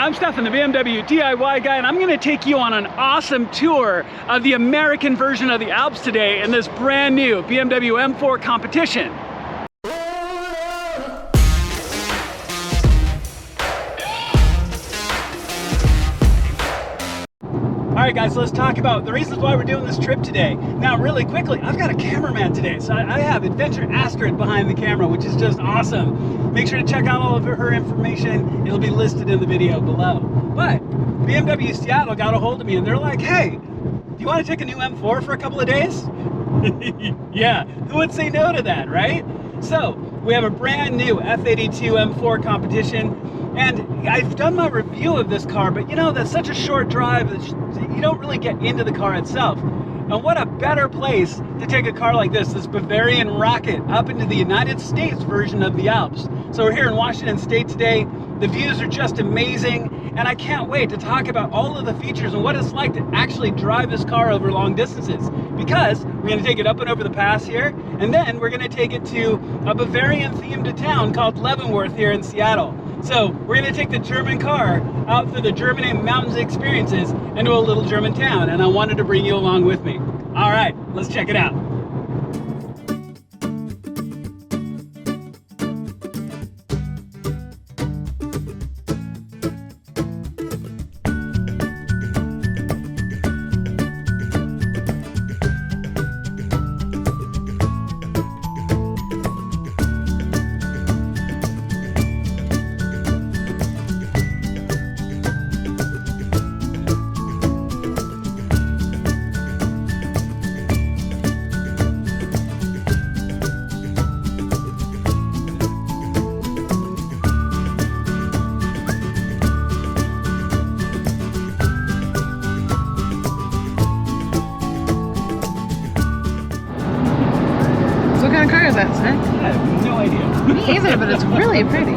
I'm Stefan, the BMW DIY guy, and I'm going to take you on an awesome tour of the American version of the Alps today in this brand new BMW M4 Competition. Alright guys, so let's talk about the reasons why we're doing this trip today. Now really quickly, I've got a cameraman today, so I have Adventure Astrid behind the camera, which is just awesome. Make sure to check out all of her information. It'll be listed in the video below. But BMW Seattle got a hold of me and they're like, hey, do you want to take a new M4 for a couple of days? Yeah, who would say no to that, right? So we have a brand new F87 M2 Competition. And I've done my review of this car, but you know, that's such a short drive that you don't really get into the car itself. And what a better place to take a car like this Bavarian rocket, up into the United States version of the Alps. So we're here in Washington State today. The views are just amazing, and I can't wait to talk about all of the features and what it's like to actually drive this car over long distances. Because we're going to take it up and over the pass here, and then we're going to take it to a Bavarian-themed town called Leavenworth here in Seattle. So we're going to take the German car out through the German mountains experiences into a little German town, and I wanted to bring you along with me. All right, let's check it out. What kind of car is that, sir? I have no idea. Me either, but it's really pretty.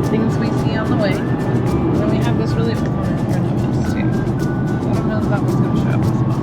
Things we see on the way. And we have this really old one in front of us, too. I don't know if that one's going to show up as well.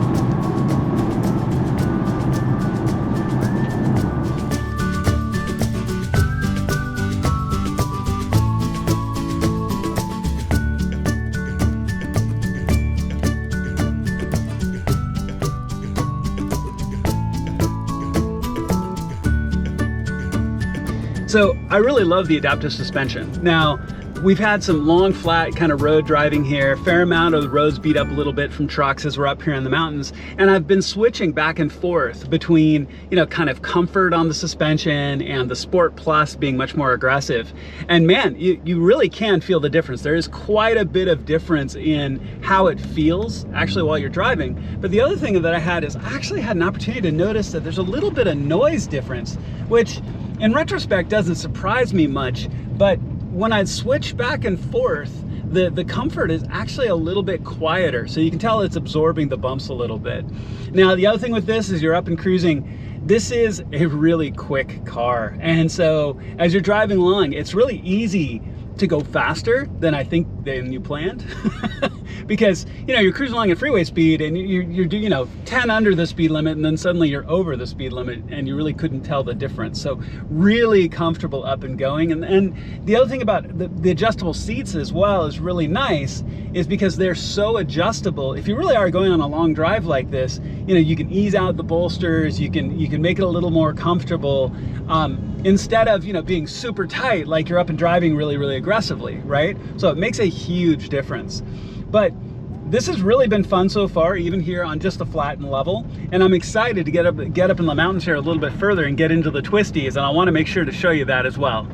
So I really love the adaptive suspension. Now, we've had some long, flat kind of road driving here. Fair amount of the roads beat up a little bit from trucks as we're up here in the mountains. And I've been switching back and forth between, you know, kind of comfort on the suspension and the Sport Plus being much more aggressive. And man, you really can feel the difference. There is quite a bit of difference in how it feels actually while you're driving. But the other thing that I had is I actually had an opportunity to notice that there's a little bit of noise difference, which in retrospect doesn't surprise me much, but when I switch back and forth, the comfort is actually a little bit quieter, so you can tell it's absorbing the bumps a little bit. Now, the other thing with this is you're up and cruising. This is a really quick car, and so as you're driving along, it's really easy to go faster than I think than you planned. Because, you know, you're cruising along at freeway speed and you're you know, 10 under the speed limit, and then suddenly you're over the speed limit and you really couldn't tell the difference. So really comfortable up and going. And the other thing about the adjustable seats as well is really nice, is because they're so adjustable. If you really are going on a long drive like this, you know, you can ease out the bolsters, you can make it a little more comfortable, instead of, you know, being super tight like you're up and driving really, really aggressively, right? So it makes a huge difference. But this has really been fun so far, even here on just the flat and level. And I'm excited to get up in the mountains here a little bit further and get into the twisties, and I want to make sure to show you that as well.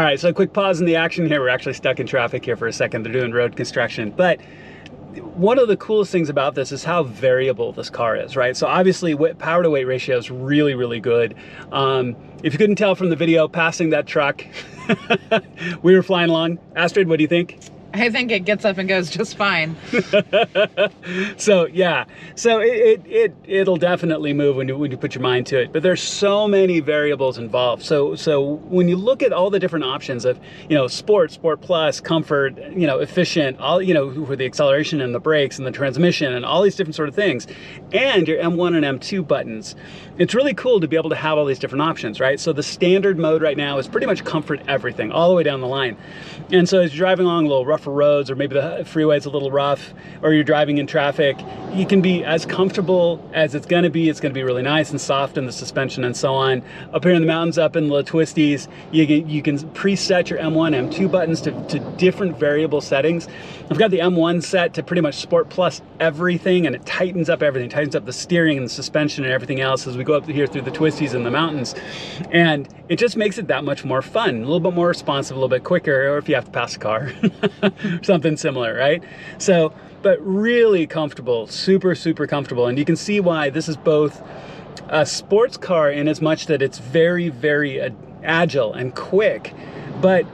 All right, so a quick pause in the action here. We're actually stuck in traffic here for a second. They're doing road construction. But one of the coolest things about this is how variable this car is, right? So obviously power to weight ratio is really, really good. If you couldn't tell from the video, passing that truck, we were flying along. Astrid, what do you think? I think it gets up and goes just fine. So yeah, so it'll definitely move when you put your mind to it. But there's so many variables involved. So when you look at all the different options of, you know, sport plus, comfort, you know, efficient, all, you know, for the acceleration and the brakes and the transmission and all these different sort of things, and your M1 and M2 buttons, it's really cool to be able to have all these different options, right? So the standard mode right now is pretty much comfort everything all the way down the line. And so as you're driving along a little rougher roads, or maybe the freeway's a little rough, or you're driving in traffic, you can be as comfortable as it's gonna be. It's gonna be really nice and soft in the suspension and so on. Up here in the mountains, up in the twisties, you can preset your M1, M2 buttons to different variable settings. I've got the M1 set to pretty much Sport Plus everything, and it tightens up everything, tightens up the steering and the suspension and everything else as we go up here through the twisties in the mountains. And it just makes it that much more fun, a little bit more responsive, a little bit quicker, or if you have to pass a car, something similar, right? So, but really comfortable, super, super comfortable. And you can see why this is both a sports car in as much that it's very, very agile and quick, but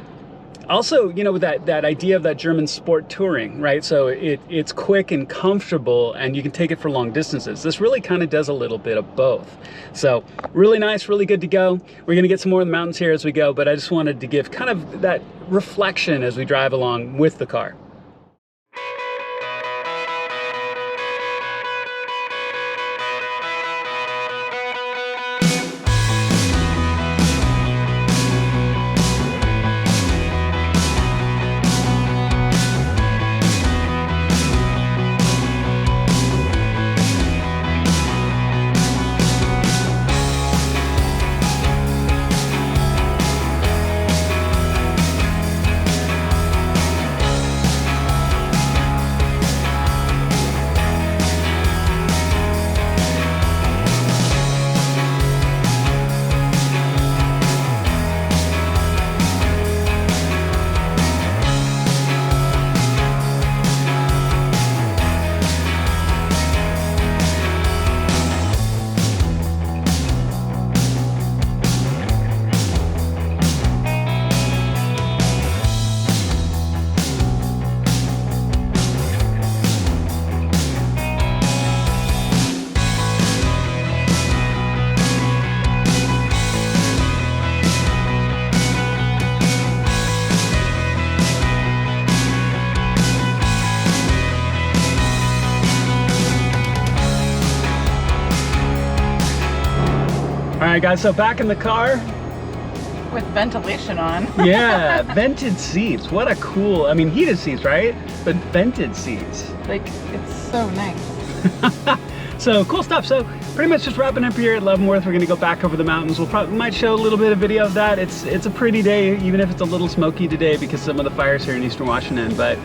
also, you know, with that idea of that German sport touring, right? So it's quick and comfortable, and you can take it for long distances. This really kind of does a little bit of both. So really nice, really good to go. We're gonna get some more in the mountains here as we go, but I just wanted to give kind of that reflection as we drive along with the car. All right, guys, so back in the car. With ventilation on. Yeah, vented seats. What a cool, I mean, heated seats, right? But vented seats. Like, it's so nice. So cool stuff. So pretty much just wrapping up here at Leavenworth. We're gonna go back over the mountains. We'll probably might show a little bit of video of that. It's a pretty day, even if it's a little smoky today because some of the fires here in Eastern Washington. But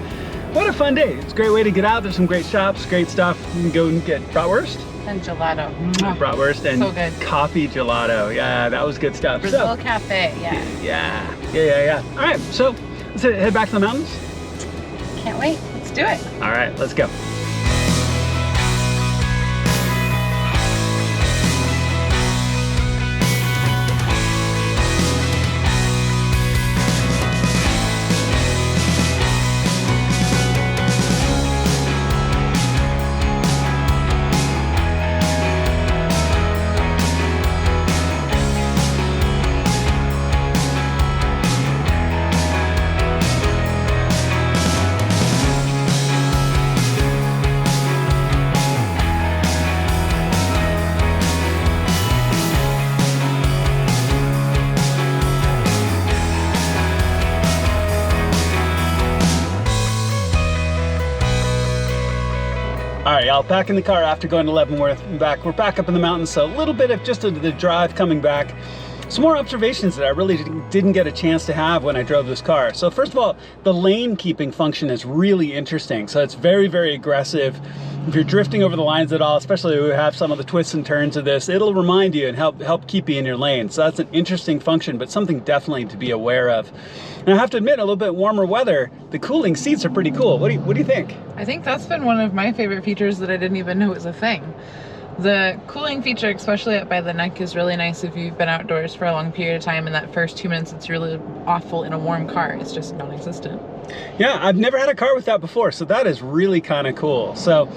what a fun day. It's a great way to get out. There's some great shops, great stuff. You can go and get bratwurst. And gelato. Bratwurst and so good. Coffee gelato. Yeah, that was good stuff. Brazil Cafe, yeah. Yeah. All right, so let's head back to the mountains. Can't wait. Let's do it. All right, let's go. All right, y'all, back in the car after going to Leavenworth and back. We're back up in the mountains, so a little bit of just the drive coming back. Some more observations that I really didn't get a chance to have when I drove this car. So first of all, the lane keeping function is really interesting. So it's very, very aggressive. if you're drifting over the lines at all, especially if we have some of the twists and turns of this, it'll remind you and help keep you in your lane. So that's an interesting function, but something definitely to be aware of. And I have to admit, a little bit warmer weather, the cooling seats are pretty cool. What do you think? I think that's been one of my favorite features that I didn't even know was a thing. The cooling feature, especially up by the neck, is really nice if you've been outdoors for a long period of time and that first 2 minutes it's really awful in a warm car. It's just non-existent. Yeah, I've never had a car with that before, so that is really kind of cool. So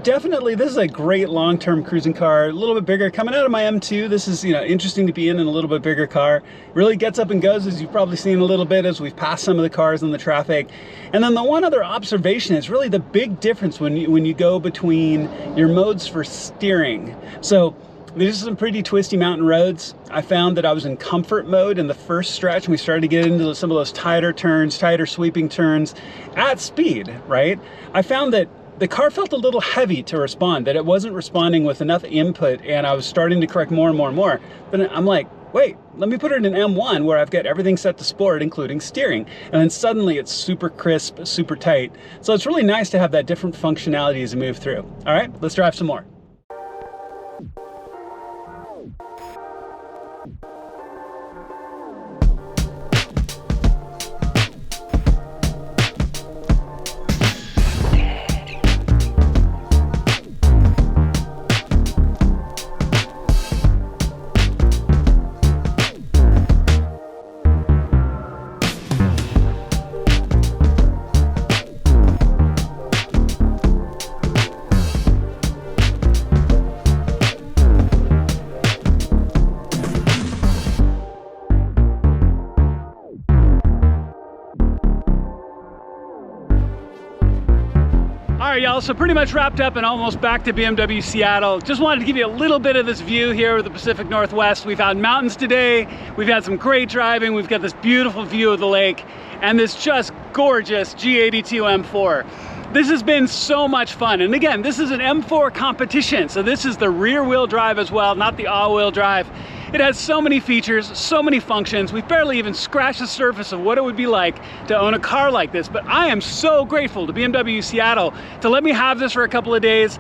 definitely, this is a great long-term cruising car, a little bit bigger. Coming out of my M2, this is, interesting to be in a little bit bigger car. Really gets up and goes, as you've probably seen a little bit as we've passed some of the cars in the traffic. And then the one other observation is really the big difference when you go between your modes for steering. So there's some pretty twisty mountain roads. I found that I was in comfort mode in the first stretch, and we started to get into some of those tighter turns, tighter sweeping turns at speed, right? I found that the car felt a little heavy to respond, that it wasn't responding with enough input, and I was starting to correct more and more and more. But I'm like, wait, let me put it in M1 where I've got everything set to sport, including steering. And then suddenly it's super crisp, super tight. So it's really nice to have that different functionality as you move through. All right, let's drive some more. All right, y'all, so pretty much wrapped up and almost back to BMW Seattle. Just wanted to give you a little bit of this view here of the Pacific Northwest. We've had mountains today, we've had some great driving, we've got this beautiful view of the lake, and this just gorgeous G82 M4. This has been so much fun. And again, this is an M4 Competition, so this is the rear wheel drive as well, not the all-wheel drive. It has so many features, so many functions. We've barely even scratched the surface of what it would be like to own a car like this, but I am so grateful to BMW Seattle to let me have this for a couple of days,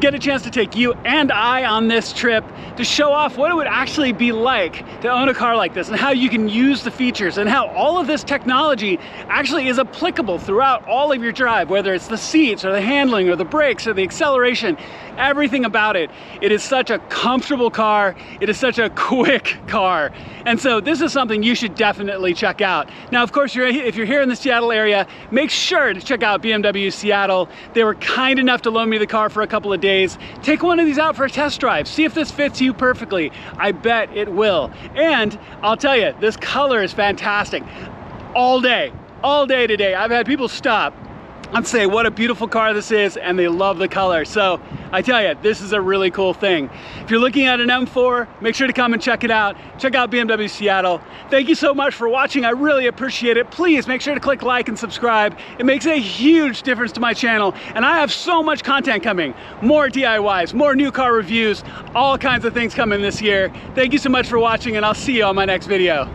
get a chance to take you and I on this trip to show off what it would actually be like to own a car like this and how you can use the features and how all of this technology actually is applicable throughout all of your drive, whether it's the seats or the handling or the brakes or the acceleration, everything about it. It is such a comfortable car. It is such a quick car. And so this is something you should definitely check out. Now, of course, if you're here in the Seattle area, make sure to check out BMW Seattle. They were kind enough to loan me the car for a couple of days. Take one of these out for a test drive. See if this fits you perfectly. I bet it will. And I'll tell you, this color is fantastic. All day today, I've had people stop and say what a beautiful car this is, and they love the color. So I tell you, this is a really cool thing. If you're looking at an M4, make sure to come and check it out. Check out BMW Seattle. Thank you so much for watching. I really appreciate it. Please make sure to click like and subscribe. It makes a huge difference to my channel, and I have so much content coming. More DIYs, more new car reviews, all kinds of things coming this year. Thank you so much for watching, and I'll see you on my next video.